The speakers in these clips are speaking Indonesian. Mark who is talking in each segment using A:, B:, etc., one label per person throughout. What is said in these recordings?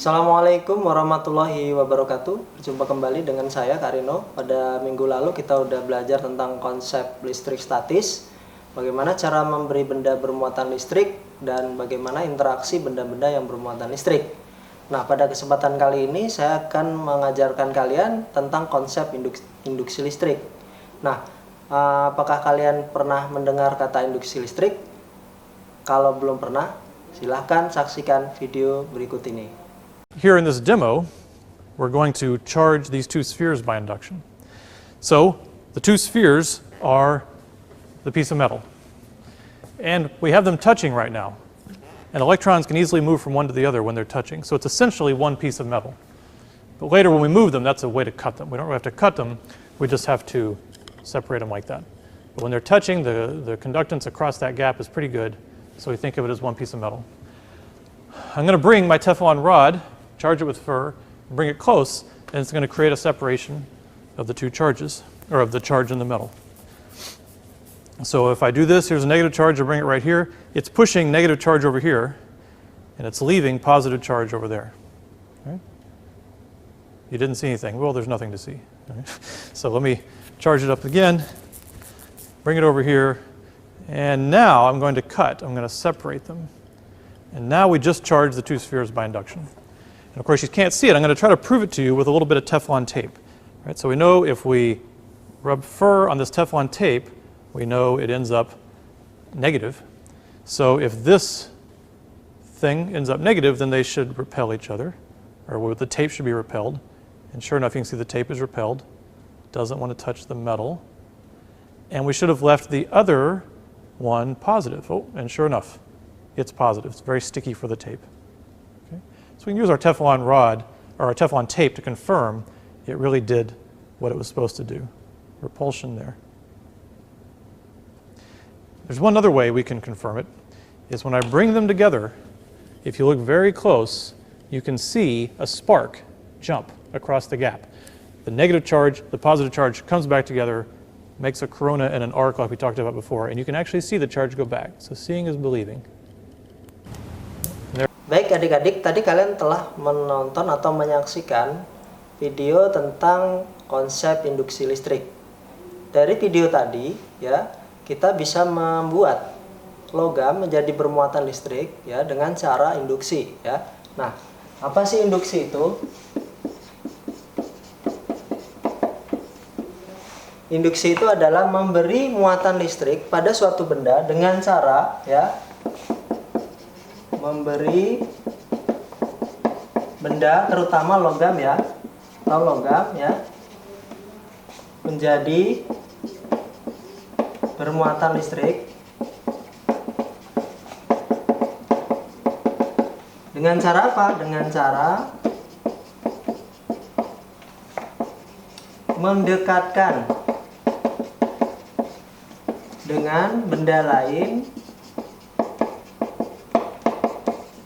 A: Assalamualaikum warahmatullahi wabarakatuh. Berjumpa kembali dengan saya Karino. Pada minggu lalu kita udah belajar tentang konsep listrik statis, bagaimana cara memberi benda bermuatan listrik, dan bagaimana interaksi benda-benda yang bermuatan listrik. Nah, pada kesempatan kali ini saya akan mengajarkan kalian tentang konsep induksi listrik. Nah, apakah kalian pernah mendengar kata induksi listrik? Kalau belum pernah, silahkan saksikan video berikut ini.
B: Here in this demo, we're going to charge these two spheres by induction. So the two spheres are the piece of metal. And we have them touching right now. And electrons can easily move from one to the other when they're touching. So it's essentially one piece of metal. But later when we move them, that's a way to cut them. We don't really have to cut them, we just have to separate them like that. But when they're touching, the conductance across that gap is pretty good. So we think of it as one piece of metal. I'm going to bring my Teflon rod, charge it with fur, bring it close, and it's going to create a separation of the two charges, or of the charge in the metal. So if I do this, here's a negative charge, I bring it right here, it's pushing negative charge over here, and it's leaving positive charge over there. Right? You didn't see anything. Well, there's nothing to see. Right? So let me charge it up again, bring it over here, and now I'm going to cut, I'm going to separate them. And now we just charge the two spheres by induction. And of course you can't see it. I'm going to try to prove it to you with a little bit of Teflon tape. Right? So we know if we rub fur on this Teflon tape, we know it ends up negative. So if this thing ends up negative, then they should repel each other, or the tape should be repelled. And sure enough, you can see the tape is repelled. Doesn't want to touch the metal. And we should have left the other one positive. Oh, and sure enough, it's positive. It's very sticky for the tape. Okay? So we can use our Teflon rod, or our Teflon tape, to confirm it really did what it was supposed to do. Repulsion there. There's one other way we can confirm it, is when I bring them together, if you look very close, you can see a spark jump across the gap. The negative charge, the positive charge comes back together, makes a corona and an arc like we talked about before, and you can actually see the charge go back. So seeing is believing.
A: Baik adik-adik, tadi kalian telah menonton atau menyaksikan video tentang konsep induksi listrik. Dari video tadi, ya, kita bisa membuat logam menjadi bermuatan listrik, ya, dengan cara induksi, ya. Nah, apa sih induksi itu? Induksi itu adalah memberi muatan listrik pada suatu benda dengan cara, ya, memberi benda, terutama logam, ya, atau logam, ya, menjadi bermuatan listrik dengan cara apa? Dengan cara mendekatkan dengan benda lain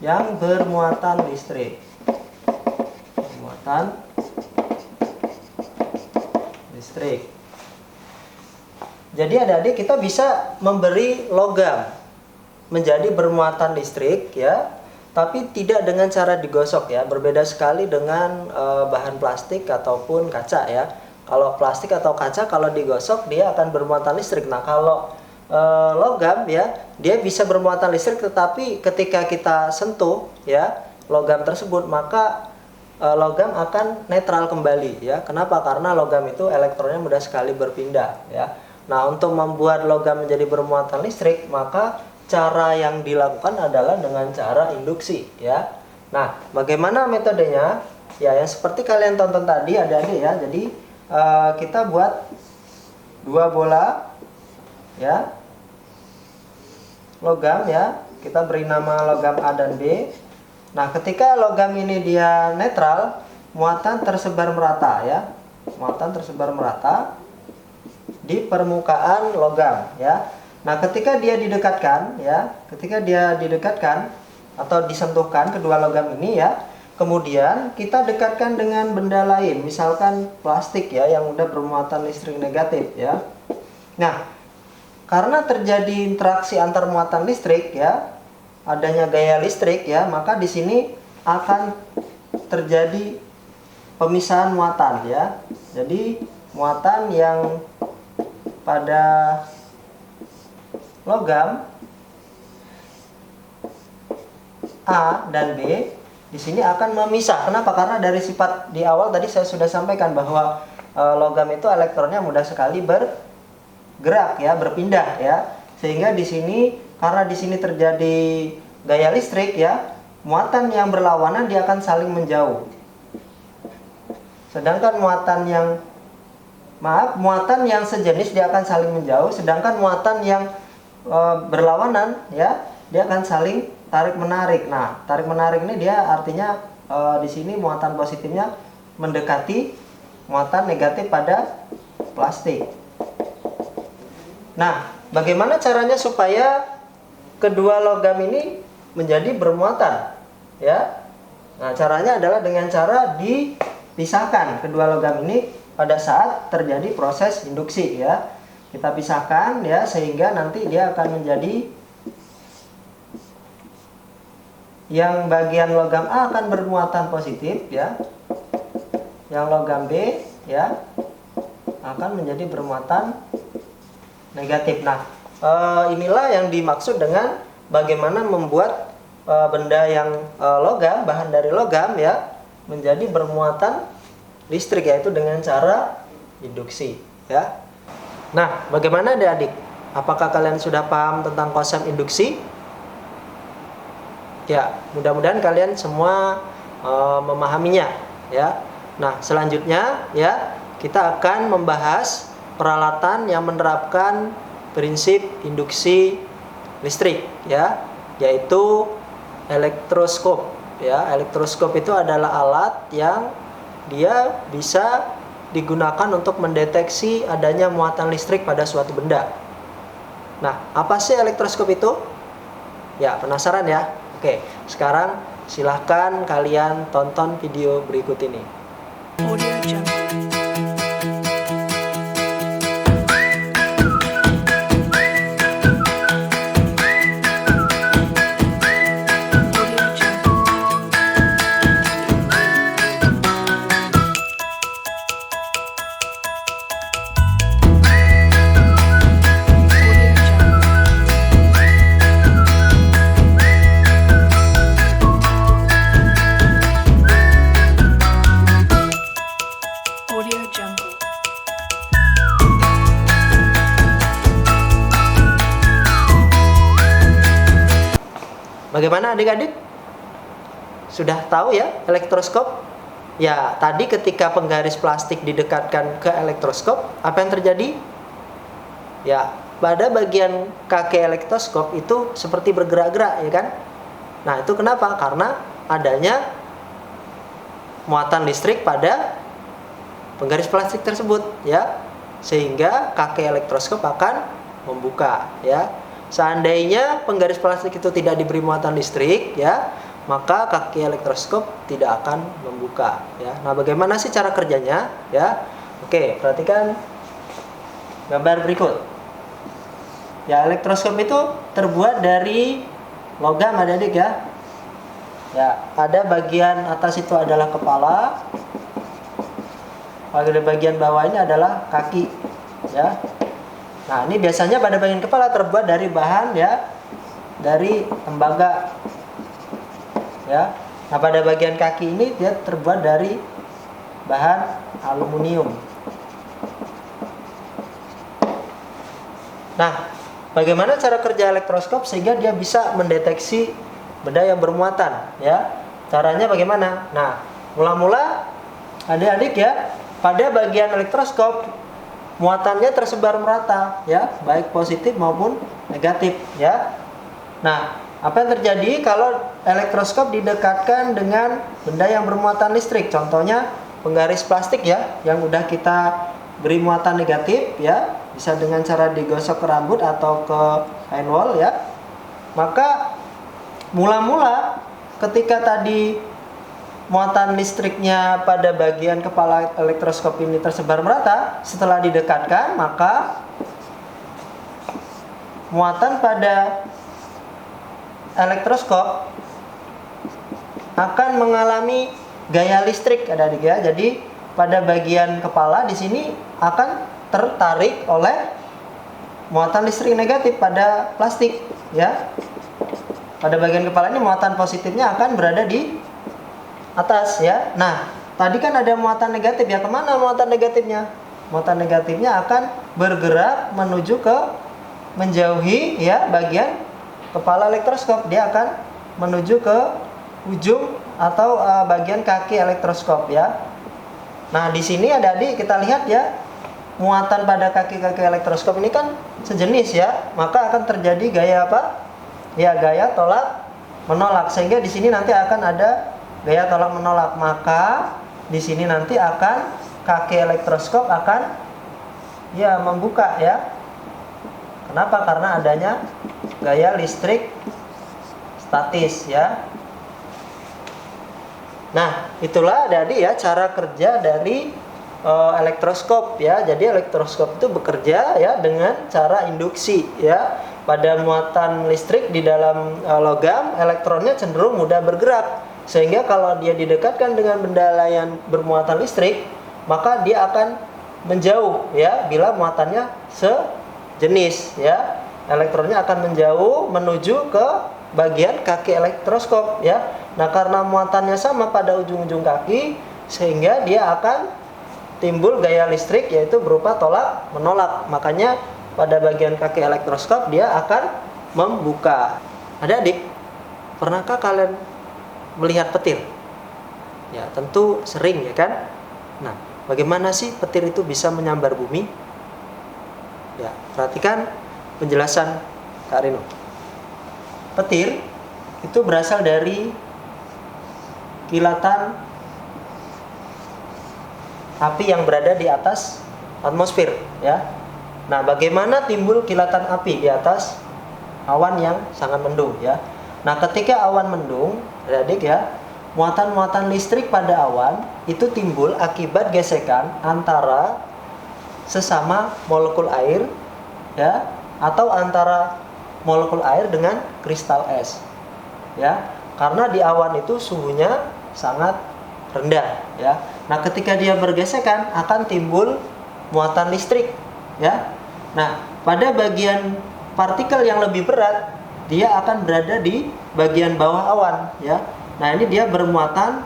A: yang bermuatan listrik. Bermuatan listrik. Jadi adik-adik, kita bisa memberi logam menjadi bermuatan listrik, ya, tapi tidak dengan cara digosok, ya. Berbeda sekali dengan bahan plastik ataupun kaca, ya. Kalau plastik atau kaca, kalau digosok dia akan bermuatan listrik. Nah, kalau logam, ya, dia bisa bermuatan listrik, tetapi ketika kita sentuh, ya, logam tersebut, maka logam akan netral kembali, ya. Kenapa? Karena logam itu elektronnya mudah sekali berpindah, ya. Nah, untuk membuat logam menjadi bermuatan listrik, maka cara yang dilakukan adalah dengan cara induksi, ya. Nah, bagaimana metodenya? Ya, yang seperti kalian tonton tadi, adik-adik, ya. Jadi kita buat dua bola, ya, logam, ya. Kita beri nama logam A dan B. Nah, ketika logam ini dia netral, muatan tersebar merata, ya. Muatan tersebar merata di permukaan logam, ya. Nah, ketika dia didekatkan, ya, ketika dia didekatkan atau disentuhkan kedua logam ini, ya, kemudian kita dekatkan dengan benda lain, misalkan plastik, ya, yang udah bermuatan listrik negatif, ya. Nah, karena terjadi interaksi antar muatan listrik, ya, adanya gaya listrik, ya, maka di sini akan terjadi pemisahan muatan ya. Jadi muatan yang pada logam A dan B di sini akan memisah. Kenapa? Karena dari sifat di awal tadi saya sudah sampaikan bahwa logam itu elektronnya mudah sekali bergerak ya, berpindah ya. Sehingga di sini karena di sini terjadi gaya listrik ya, muatan yang berlawanan dia akan saling menjauh. Sedangkan muatan yang sejenis dia akan saling menjauh, sedangkan muatan yang berlawanan ya, dia akan saling tarik menarik. Nah, tarik menarik ini dia artinya di sini muatan positifnya mendekati muatan negatif pada plastik. Nah, bagaimana caranya supaya kedua logam ini menjadi bermuatan? Ya. Nah, caranya adalah dengan cara dipisahkan kedua logam ini pada saat terjadi proses induksi ya. Kita pisahkan ya, sehingga nanti dia akan menjadi yang bagian logam A akan bermuatan positif ya. Yang logam B ya akan menjadi bermuatan negatif. Nah, inilah yang dimaksud dengan bagaimana membuat benda yang logam, bahan dari logam ya, menjadi bermuatan listrik, yaitu dengan cara induksi ya. Nah, bagaimana adik-adik? Apakah kalian sudah paham tentang konsep induksi? Ya, mudah-mudahan kalian semua memahaminya ya. Nah, selanjutnya ya, kita akan membahas peralatan yang menerapkan prinsip induksi listrik ya, yaitu elektroskop ya. Elektroskop itu adalah alat yang dia bisa digunakan untuk mendeteksi adanya muatan listrik pada suatu benda. Nah, apa sih elektroskop itu? Ya, penasaran ya? Oke, sekarang silahkan kalian tonton video berikut ini.
C: Audio Jungle. Audio Jungle.
A: Bagaimana adik-adik? Sudah tahu ya elektroskop? Ya, tadi ketika penggaris plastik didekatkan ke elektroskop, apa yang terjadi? Ya, pada bagian kaki elektroskop itu seperti bergerak-gerak ya kan? Nah, itu kenapa? Karena adanya muatan listrik pada penggaris plastik tersebut ya, sehingga kaki elektroskop akan membuka ya. Seandainya penggaris plastik itu tidak diberi muatan listrik ya, maka kaki elektroskop tidak akan membuka ya. Nah, bagaimana sih cara kerjanya ya? Oke, perhatikan gambar berikut. Ya, elektroskop itu terbuat dari logam adik-adik ya. Ya, ada bagian atas itu adalah kepala. Pada bagian bawah ini adalah kaki ya. Nah, ini biasanya pada bagian kepala terbuat dari bahan ya, dari tembaga ya. Nah, pada bagian kaki ini dia terbuat dari bahan aluminium. Nah, bagaimana cara kerja elektroskop sehingga dia bisa mendeteksi benda yang bermuatan ya? Caranya bagaimana? Nah, mula-mula adik-adik ya, pada bagian elektroskop muatannya tersebar merata ya, baik positif maupun negatif ya. Nah, apa yang terjadi kalau elektroskop didekatkan dengan benda yang bermuatan listrik? Contohnya penggaris plastik ya, yang udah kita beri muatan negatif ya, bisa dengan cara digosok ke rambut atau ke kain wol ya. Maka mula-mula ketika tadi muatan listriknya pada bagian kepala elektroskop ini tersebar merata, setelah didekatkan maka muatan pada elektroskop akan mengalami gaya listrik adik-adik ya. Jadi pada bagian kepala di sini akan tertarik oleh muatan listrik negatif pada plastik ya. Pada bagian kepala ini muatan positifnya akan berada di atas ya. Nah, tadi kan ada muatan negatif ya. Kemana muatan negatifnya? Muatan negatifnya akan bergerak menuju ke menjauhi ya bagian kepala elektroskop. Dia akan menuju ke ujung atau bagian kaki elektroskop ya. Nah, di sini adik-adik kita lihat ya, muatan pada kaki-kaki elektroskop ini kan sejenis ya, maka akan terjadi gaya apa? Ya, gaya tolak menolak. Sehingga di sini nanti akan ada gaya tolak menolak. Maka di sini nanti akan kaki elektroskop akan ya membuka ya. Kenapa? Karena adanya gaya listrik statis ya. Nah, itulah adik-adik ya cara kerja dari elektroskop ya. Jadi elektroskop itu bekerja ya dengan cara induksi ya. Pada muatan listrik di dalam logam, elektronnya cenderung mudah bergerak. Sehingga kalau dia didekatkan dengan benda lain bermuatan listrik, maka dia akan menjauh ya bila muatannya sejenis ya. Elektronnya akan menjauh menuju ke bagian kaki elektroskop ya. Nah, karena muatannya sama pada ujung-ujung kaki, sehingga dia akan timbul gaya listrik yaitu berupa tolak menolak. Makanya pada bagian kaki elektroskop dia akan membuka. Adik-adik, pernahkah kalian melihat petir? Ya, tentu sering ya kan? Nah, bagaimana sih petir itu bisa menyambar bumi? Ya, perhatikan penjelasan Kak Rino. Petir itu berasal dari kilatan api yang berada di atas atmosfer ya. Nah, bagaimana timbul kilatan api di atas awan yang sangat mendung ya. Nah, ketika awan mendung, adik ya, muatan-muatan listrik pada awan itu timbul akibat gesekan antara sesama molekul air ya, atau antara molekul air dengan kristal es ya. Karena di awan itu suhunya sangat rendah ya. Nah, ketika dia bergesekan akan timbul muatan listrik ya. Nah, pada bagian partikel yang lebih berat dia akan berada di bagian bawah awan ya. Nah, ini dia bermuatan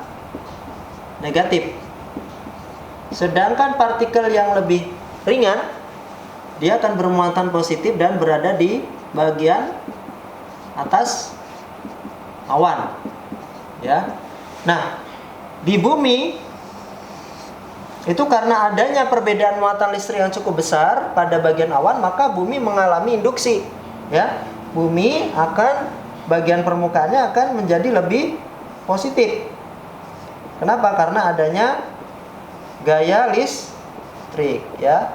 A: negatif. Sedangkan partikel yang lebih ringan dia akan bermuatan positif dan berada di bagian atas awan ya. Nah, di bumi itu karena adanya perbedaan muatan listrik yang cukup besar pada bagian awan, maka bumi mengalami induksi ya. Bumi akan bagian permukaannya akan menjadi lebih positif. Kenapa? Karena adanya gaya listrik ya.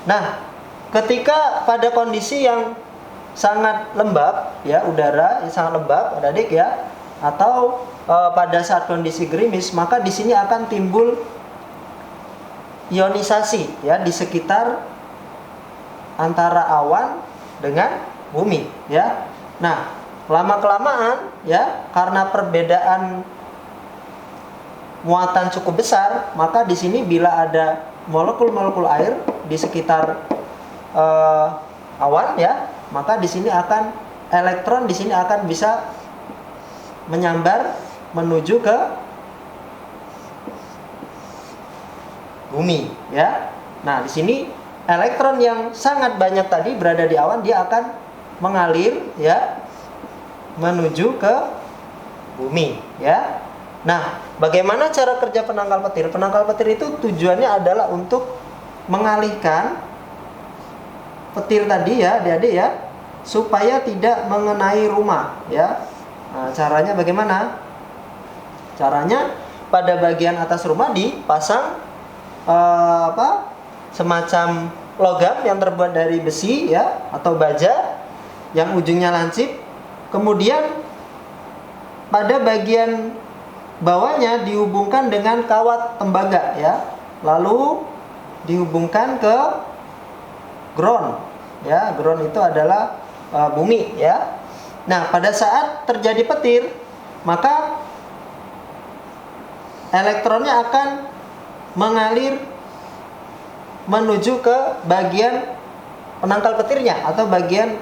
A: Nah, ketika pada kondisi yang sangat lembab ya, udara yang sangat lembab adik ya, atau pada saat kondisi gerimis, maka di sini akan timbul ionisasi ya di sekitar antara awan dengan bumi ya. Nah, lama-kelamaan ya, karena perbedaan muatan cukup besar, maka di sini bila ada molekul-molekul air di sekitar awan ya, maka di sini akan elektron di sini akan bisa menyambar menuju ke bumi ya. Nah, di sini elektron yang sangat banyak tadi berada di awan, dia akan mengalir ya menuju ke bumi ya. Nah, bagaimana cara kerja penangkal petir? Penangkal petir itu tujuannya adalah untuk mengalihkan petir tadi ya, adik-adik ya, supaya tidak mengenai rumah ya. Nah, caranya bagaimana? Caranya pada bagian atas rumah dipasang semacam logam yang terbuat dari besi ya, atau baja yang ujungnya lancip. Kemudian pada bagian bawahnya dihubungkan dengan kawat tembaga ya, lalu dihubungkan ke ground ya. Ground itu adalah bumi ya. Nah, pada saat terjadi petir, maka elektronnya akan mengalir menuju ke bagian penangkal petirnya atau bagian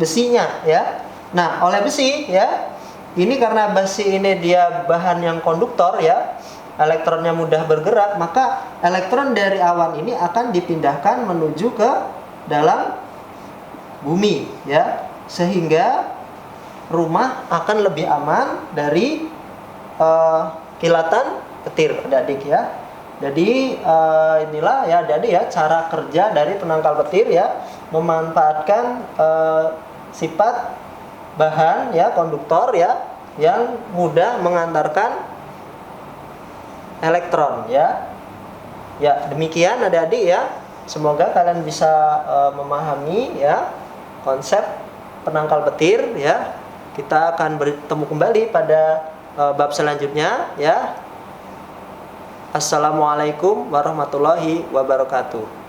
A: besinya ya. Nah, oleh besi ya, ini karena besi ini dia bahan yang konduktor ya, elektronnya mudah bergerak, maka elektron dari awan ini akan dipindahkan menuju ke dalam bumi ya, sehingga rumah akan lebih aman dari kilatan petir, adik-adik ya. Jadi inilah ya adik-adik ya cara kerja dari penangkal petir ya, memanfaatkan sifat bahan ya konduktor ya yang mudah mengantarkan elektron ya. Ya, demikian adik-adik ya. Semoga kalian bisa memahami ya konsep penangkal petir ya. Kita akan bertemu kembali pada bab selanjutnya ya. Assalamualaikum warahmatullahi wabarakatuh.